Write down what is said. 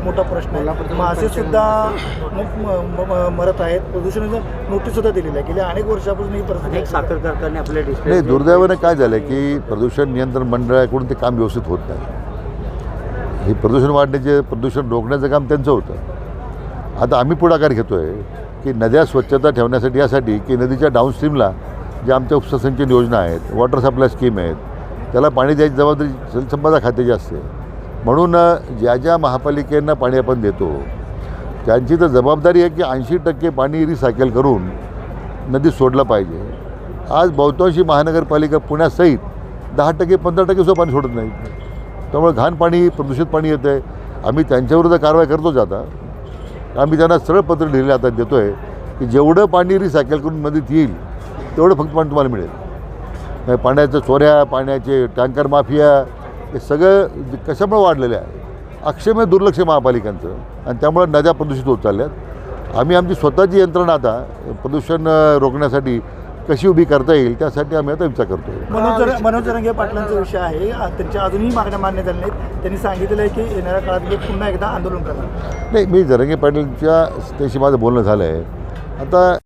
मोठा प्रश्न आहे. मासे सुद्धा मरत आहेत. प्रदूषणाचं नोटीस सुद्धा दिलेली आहे. गेल्या अनेक वर्षापासून ही परिस्थिती साखर कारखाने आपल्या नाही, दुर्दैवाने काय झालं की प्रदूषण नियंत्रण मंडळाकडून ते काम व्यवस्थित होत नाही. हे प्रदूषण वाढण्याचे प्रदूषण रोखण्याचं काम त्यांचं होतं. आता आम्ही पुढाकार घेतो आहे की नद्या स्वच्छता ठेवण्यासाठी यासाठी की नदीच्या डाऊनस्ट्रीमला ज्या आमच्या उपसिंचन योजना आहेत, वॉटर सप्लाय स्कीम आहेत, त्याला पाणी द्यायची जबाबदारी जलसंपदा खात्याची असते. म्हणून ज्या ज्या महापालिकेंना पाणी आपण देतो त्यांची तर जबाबदारी आहे की 80% पाणी रिसायकल करून नदीत सोडलं पाहिजे. आज बहुतांशी महानगरपालिका पुण्यासहित 10% 15% सुद्धा पाणी सोडत नाही. त्यामुळे घाण पाणी, प्रदूषित पाणी येतं आहे. आम्ही त्यांच्याविरुद्ध कारवाई करतोच. आता आम्ही त्यांना सरळ पत्र लिहिले आता देतो आहे की जेवढं पाणी रिसायकल करून नदीत येईल तेवढं फक्त पाणी तुम्हाला मिळेल. पाण्याच्या चोऱ्या, पाण्याचे टँकर माफिया हे सगळं कशामुळे वाढलेलं आहे? अक्षम्य दुर्लक्ष महापालिकांचं, आणि त्यामुळे नद्या प्रदूषित होत चालल्यात. आम्ही आमची स्वतःची यंत्रणा आता प्रदूषण रोखण्यासाठी कशी उभी करता येईल त्यासाठी आम्ही आता विचार करतो. मनोज जरांगे पाटलांचा विषय आहे. त्यांच्या अजूनही मागण्या मान्य झाल्या नाहीत. त्यांनी सांगितलेलं आहे की येणाऱ्या काळात मी पुन्हा एकदा आंदोलन करणार. नाही, मी जरांगे पाटीलच्या त्याशी माझं बोलणं झालं आहे. आता